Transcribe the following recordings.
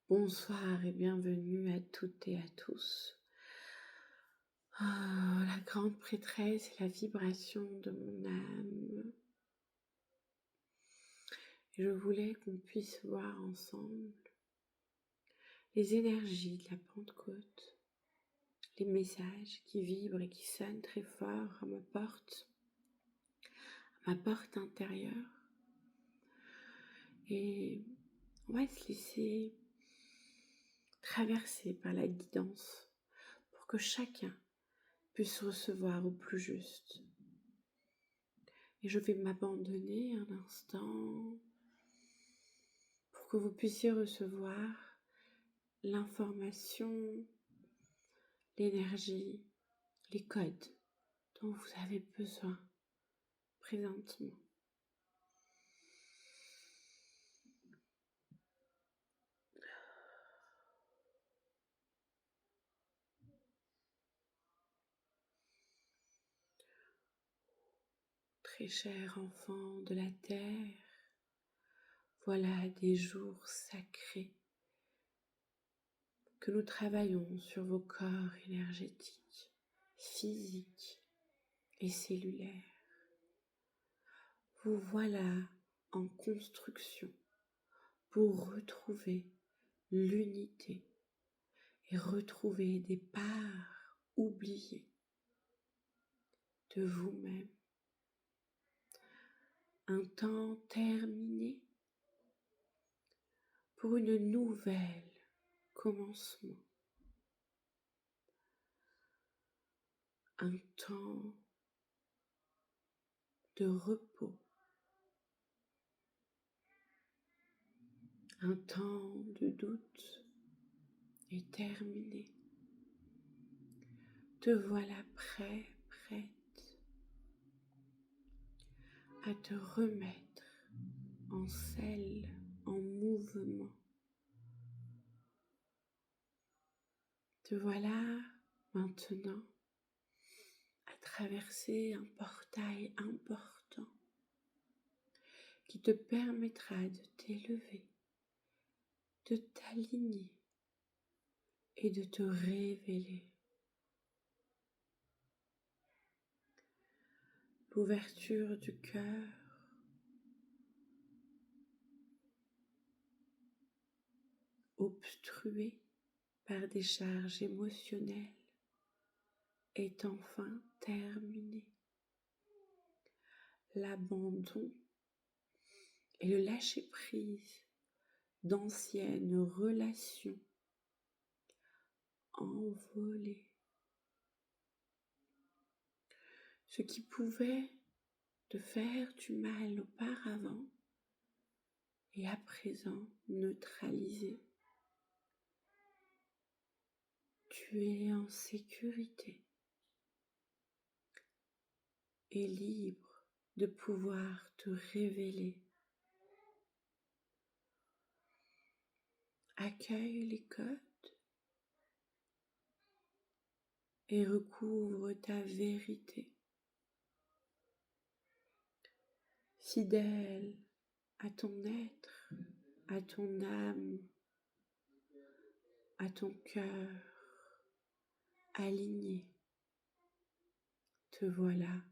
Bonsoir et bienvenue à toutes et à tous. La grande prêtresse et la vibration de mon âme. Et je voulais qu'on puisse voir ensemble les énergies de la Pentecôte, les messages qui vibrent et qui sonnent très fort à ma porte intérieure. Et on va se laisser traverser par la guidance pour que chacun puisse recevoir au plus juste. Et je vais m'abandonner un instant pour que vous puissiez recevoir l'information, l'énergie, les codes dont vous avez besoin présentement. Très chers enfants de la terre, voilà des jours sacrés que nous travaillons sur vos corps énergétiques, physiques et cellulaires. Vous voilà en construction pour retrouver l'unité et retrouver des parts oubliées de vous-même. Un temps terminé pour une nouvelle commencement. Un temps de repos. Un temps de doute est terminé. Te voilà prête à te remettre en selle, en mouvement. Te voilà maintenant à traverser un portail important qui te permettra de t'élever, de t'aligner et de te révéler. L'ouverture du cœur, obstruée par des charges émotionnelles, est enfin terminée. L'abandon et le lâcher-prise d'anciennes relations envolées. Ce qui pouvait te faire du mal auparavant est à présent neutralisé. Tu es en sécurité et libre de pouvoir te révéler. Accueille les codes et recouvre ta vérité. Fidèle à ton être, à ton âme, à ton cœur, aligné. Te voilà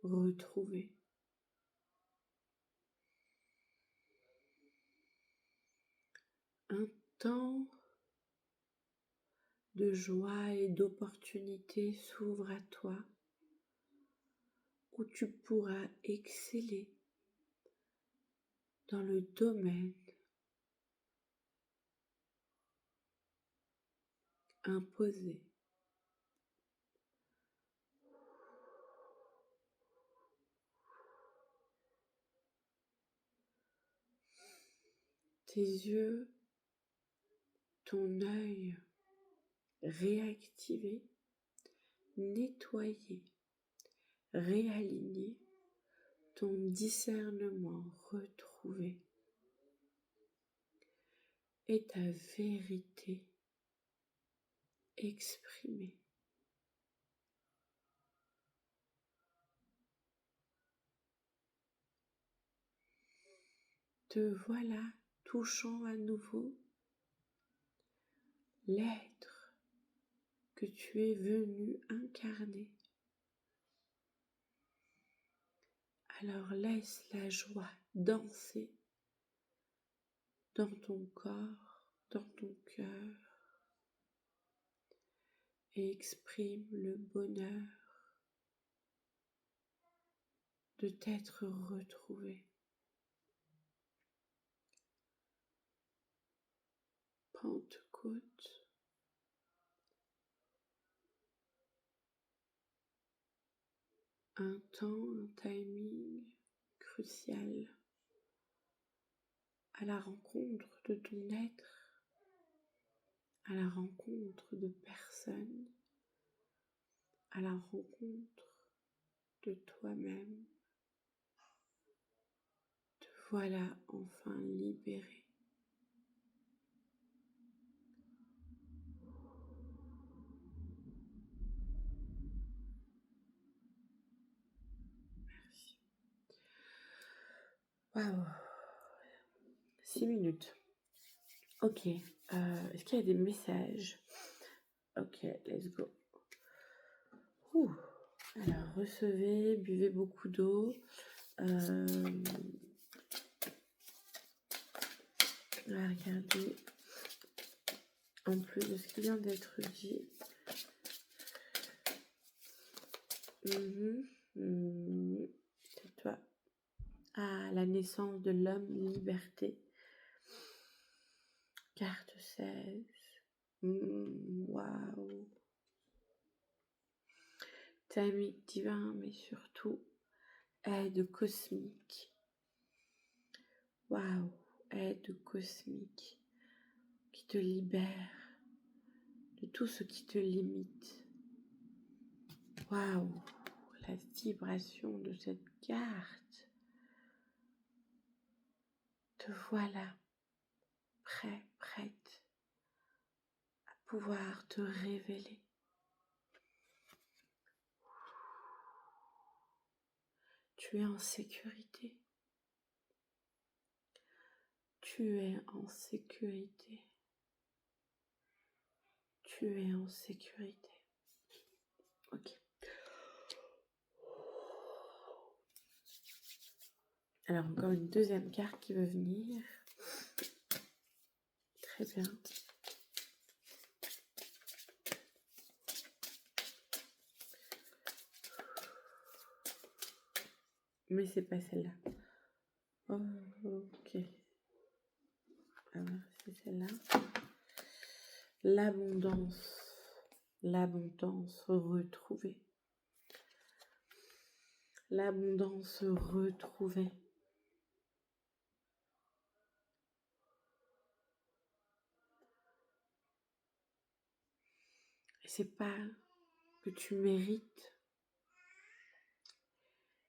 retrouvé. Un temps de joie et d'opportunité s'ouvre à toi où tu pourras exceller dans le domaine imposé. Tes yeux, ton œil réactivé, nettoyé, réaligné, ton discernement retrouvé et ta vérité exprimée. Te voilà touchant à nouveau l'être que tu es venu incarner. Alors laisse la joie danser dans ton corps, dans ton cœur et exprime le bonheur de t'être retrouvé. Pentecôte, un temps, un timing crucial à la rencontre de ton être, à la rencontre de personnes, à la rencontre de toi-même. Te voilà enfin libéré. Merci. Waouh. 6 minutes. Ok. Est-ce qu'il y a des messages? Ok, let's go. Ouh. Alors, recevez, buvez beaucoup d'eau. On va regarder en plus de ce qui vient d'être dit. C'est toi. Ah, la naissance de l'homme, liberté. Carte 16. Waouh. Timing divin, mais surtout aide cosmique. Waouh, aide cosmique qui te libère de tout ce qui te limite. Waouh, la vibration de cette carte. Te voilà prêt, prête à pouvoir te révéler. Tu es en sécurité. Tu es en sécurité. Tu es en sécurité. Ok. Alors encore une deuxième carte qui veut venir. Très bien. Mais c'est pas celle-là. Oh, ok. Alors, c'est celle-là. L'abondance. L'abondance retrouvée. L'abondance retrouvée. Et c'est pas que tu mérites.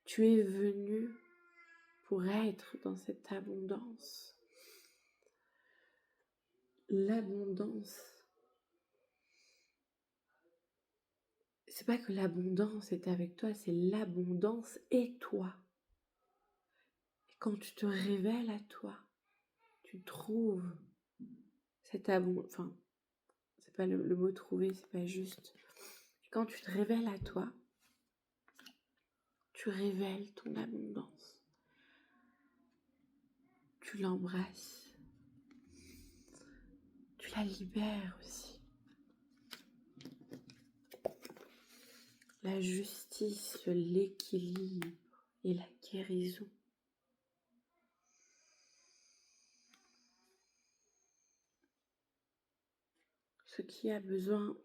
Tu es venu pour être dans cette abondance. L'abondance. C'est pas que l'abondance est avec toi, c'est l'abondance et toi. Et quand tu te révèles à toi, tu trouves cette abondance. Enfin, c'est pas le mot trouver, c'est pas juste. Et quand tu te révèles à toi, tu révèles ton abondance. Tu l'embrasses. Tu la libères aussi. La justice, l'équilibre et la guérison. Ce qui a besoin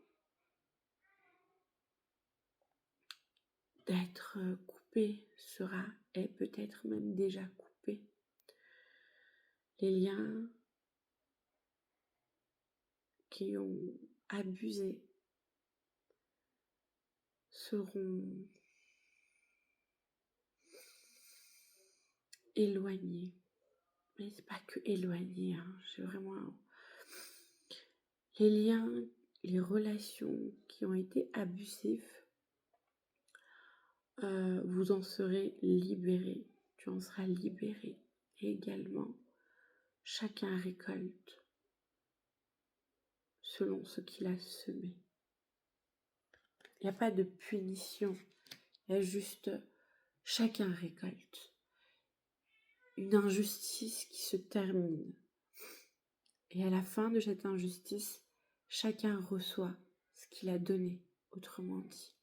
d'être coupé est peut-être même déjà coupé. Les liens qui ont abusé seront éloignés. Mais c'est pas que éloignés, j'ai vraiment... Les liens, les relations qui ont été abusives, vous en serez libérés. Tu en seras libéré. Et également, chacun récolte selon ce qu'il a semé. Il n'y a pas de punition, il y a juste chacun récolte. Une injustice qui se termine. Et à la fin de cette injustice, chacun reçoit ce qu'il a donné, autrement dit.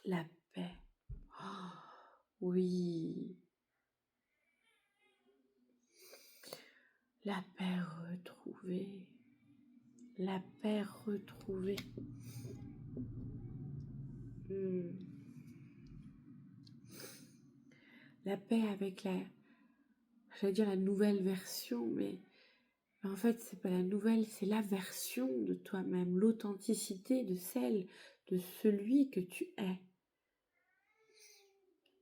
La paix. Oh, oui. La paix retrouvée. La paix retrouvée. La paix avec j'allais dire la nouvelle version, mais en fait, c'est pas la nouvelle, c'est la version de toi-même, l'authenticité de de celui que tu es.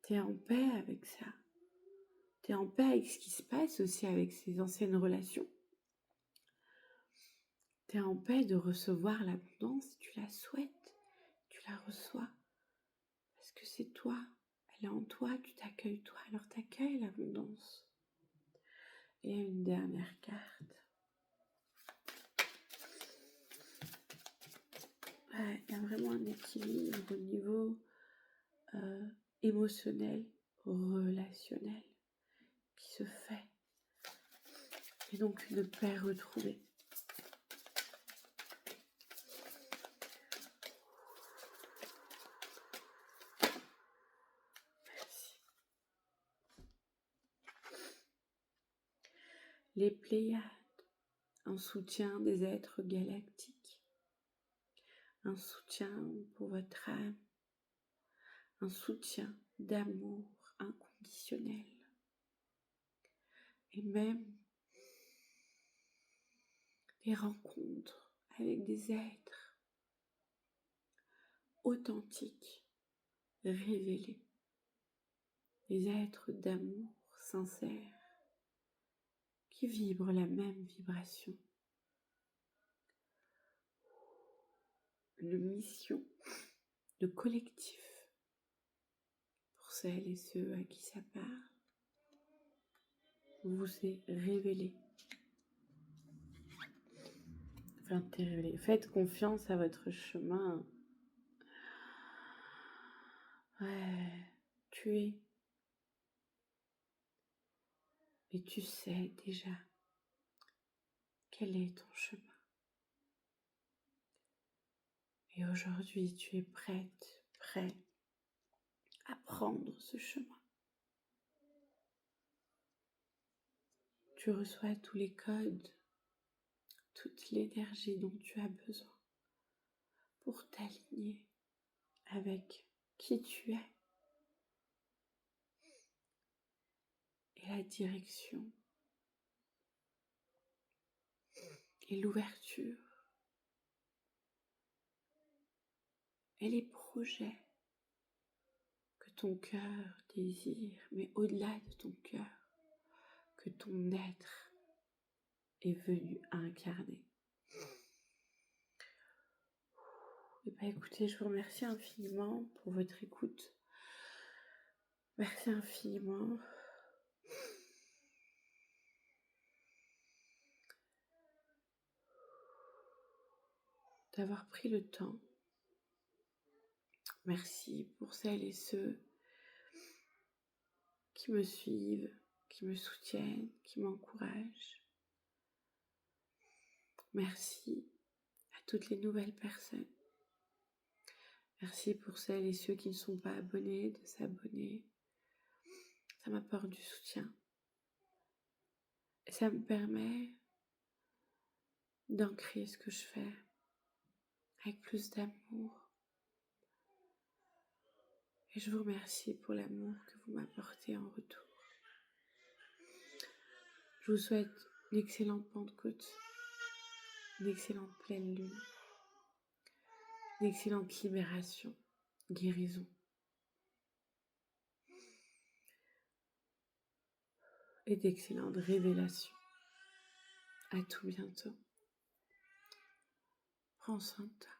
Tu es en paix avec ça. Tu es en paix avec ce qui se passe aussi avec ces anciennes relations. Tu es en paix de recevoir l'abondance si tu la souhaites. Tu la reçois. Parce que c'est toi. Elle est en toi, tu t'accueilles toi. Alors t'accueilles l'abondance. Et une dernière carte. Il y a vraiment un équilibre au niveau émotionnel, relationnel qui se fait. Et donc une paix retrouvée. Merci. Les Pléiades, un soutien des êtres galactiques, un soutien pour votre âme, un soutien d'amour inconditionnel. Et même des rencontres avec des êtres authentiques, révélés, des êtres d'amour sincère qui vibrent la même vibration. Une mission de collectif pour celles et ceux à qui ça parle. Vous est révélé. Enfin, t'es révélé. Faites confiance à votre chemin. Ouais, tu es. Et tu sais déjà quel est ton chemin. Et aujourd'hui, tu es prête, prêt à prendre ce chemin. Tu reçois tous les codes, toute l'énergie dont tu as besoin pour t'aligner avec qui tu es et la direction et l'ouverture et les projets que ton cœur désire, mais au-delà de ton cœur, que ton être est venu à incarner. Et bien écoutez, je vous remercie infiniment pour votre écoute. Merci infiniment. D'avoir pris le temps. Merci pour celles et ceux qui me suivent, qui me soutiennent, qui m'encouragent. Merci à toutes les nouvelles personnes. Merci pour celles et ceux qui ne sont pas abonnés de s'abonner. Ça m'apporte du soutien. Et ça me permet d'ancrer ce que je fais avec plus d'amour. Et je vous remercie pour l'amour que vous m'apportez en retour. Je vous souhaite une excellente Pentecôte, une excellente pleine lune, une excellente libération, guérison. Et d'excellentes révélations. À tout bientôt. Prends soin de toi.